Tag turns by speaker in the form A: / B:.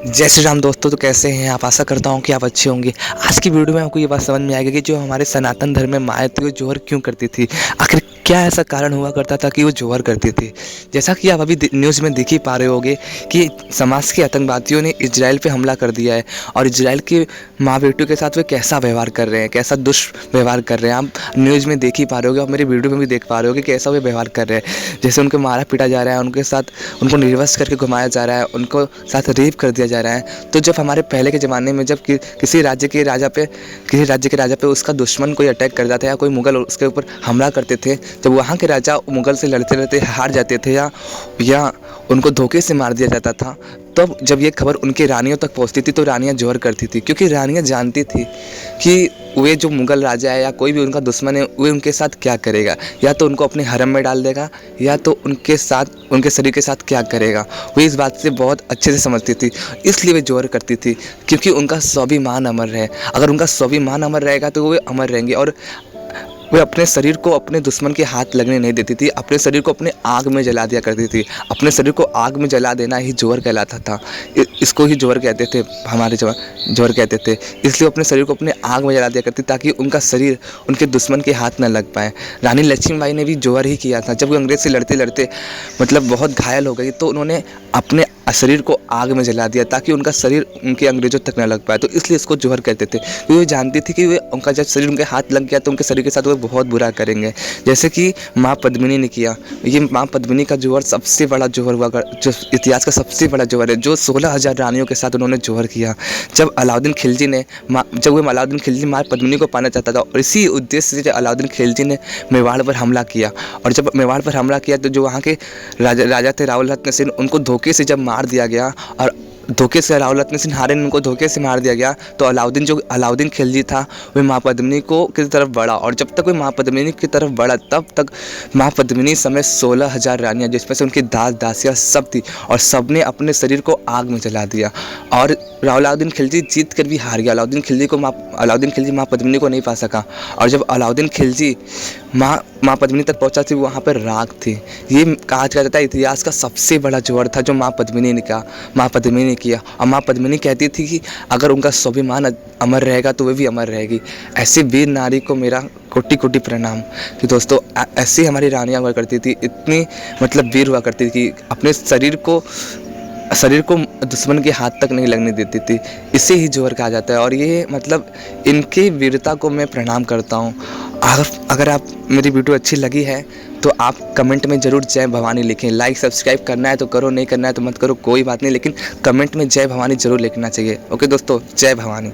A: जय श्री राम दोस्तों। तो कैसे हैं आप? आशा करता हूं कि आप अच्छे होंगे। आज की वीडियो में आपको ये बात समझ में आएगी कि जो हमारे सनातन धर्म में माँ थी वो जोहर क्यों करती थी। आखिर क्या ऐसा कारण हुआ करता था कि वो जोहर करती थी। जैसा कि आप अभी न्यूज़ में देख ही पा रहे होंगे कि समाज के आतंकवादियों ने इजराइल पे हमला कर दिया है और इजराइल के माँ बेटियों के साथ वे कैसा व्यवहार कर रहे हैं, कैसा दुष्व्यवहार कर रहे हैं। आप न्यूज़ में देख ही पा रहे होगे, आप मेरी वीडियो में भी देख पा रहे होगे कैसा वे व्यवहार कर रहे हैं। जैसे उनको मारा पीटा जा रहा है, उनके साथ उनको निर्वस्त्र करके घुमाया जा रहा है, उनको साथ रेप कर दिया जा रहा है। तो जब हमारे पहले के ज़माने में जब किसी राज्य के राजा पे उसका दुश्मन कोई अटैक करता था या कोई मुग़ल उसके ऊपर हमला करते थे, जब वहाँ के राजा मुग़ल से लड़ते लड़ते हार जाते थे या उनको धोखे से मार दिया जाता था, तब जब ये खबर उनकी रानियों तक पहुँचती थी तो रानियाँ जोहर करती थी, क्योंकि रानियाँ जानती थी कि वे जो मुग़ल राजा है या कोई भी उनका दुश्मन है वे उनके साथ क्या करेगा। या तो उनको अपने हरम में डाल देगा या तो उनके शरीर के साथ क्या करेगा। वे इस बात से बहुत अच्छे से समझती थी, इसलिए वे जोहर करती थी, क्योंकि उनका स्वाभिमान अमर है। अगर उनका स्वाभिमान अमर रहेगा तो वे अमर रहेंगे और वे अपने शरीर को अपने दुश्मन के हाथ लगने नहीं देती थी, अपने शरीर को अपने आग में जला दिया करती थी। अपने शरीर को आग में जला देना ही जोहर कहलाता था। इसको ही जोहर कहते थे, हमारे जोहर कहते थे। इसलिए अपने शरीर को अपने आग में जला दिया करती ताकि उनका शरीर उनके दुश्मन के हाथ न लग पाए। रानी लक्ष्मीबाई ने भी जोहर ही किया था। जब वो अंग्रेज से लड़ते लड़ते बहुत घायल हो गई तो उन्होंने अपने शरीर को आग में जला दिया ताकि उनका शरीर उनके अंग्रेजों तक न लग पाए। तो इसलिए इसको जोहर कहते थे, क्योंकि वो जानती थी कि वे उनका जब शरीर उनके हाथ लग गया तो उनके शरीर के साथ वो बहुत बुरा करेंगे। जैसे कि माँ पद्मिनी ने किया। ये माँ पद्मिनी का जोहर सबसे बड़ा जोहर हुआ, जो इतिहास का सबसे बड़ा जोहर है, जो 16,000 रानियों के साथ उन्होंने जोहर किया। जब अलाउद्दीन खिलजी माँ पद्मिनी को पाना चाहता था और इसी उद्देश्य से अलाउद्दीन खिलजी ने मेवाड़ पर हमला किया। और जब मेवाड़ पर हमला किया तो जो वहाँ के राजा थे राव रत्न सिंह, उनको धोखे से जब मार दिया गया और धोखे से राव रत्न सिंह हारे, उनको धोखे से मार दिया गया। तो अलाउद्दीन खिलजी था वह माँ पद्मिनी की तरफ बढ़ा और जब तक वह माँ पद्मिनी की तरफ बढ़ा तब तक माँ पद्मिनी समेत 16,000 रानियाँ, जिसमें से उनकी दासियाँ सब थी, और सब ने अपने शरीर को आग में जला दिया। और अलाउद्दीन खिलजी जीत कर भी हार गया। अलाउद्दीन खिलजी माँ पद्मिनी को नहीं पा सका। और जब अलाउद्दीन खिलजी माँ पद्मिनी तक पहुंचा थी, वहाँ पर राख थी। ये कहा जाता है इतिहास का सबसे बड़ा जोहर था जो माँ पद्मिनी ने किया। और माँ पद्मिनी कहती थी कि अगर उनका स्वाभिमान अमर रहेगा तो वे भी अमर रहेगी। ऐसे वीर नारी को मेरा कोटि कोटि प्रणाम। कि दोस्तों ऐसी हमारी रानियाँ हुआ करती थी, इतनी वीर हुआ करती थी कि अपने शरीर को दुश्मन के हाथ तक नहीं लगने देती थी। इसे ही जोहर कहा जाता है और ये इनकी वीरता को मैं प्रणाम करता हूँ। अगर आप मेरी वीडियो अच्छी लगी है तो आप कमेंट में ज़रूर जय भवानी लिखें। लाइक सब्सक्राइब करना है तो करो, नहीं करना है तो मत करो, कोई बात नहीं, लेकिन कमेंट में जय भवानी ज़रूर लिखना चाहिए। ओके दोस्तों, जय भवानी।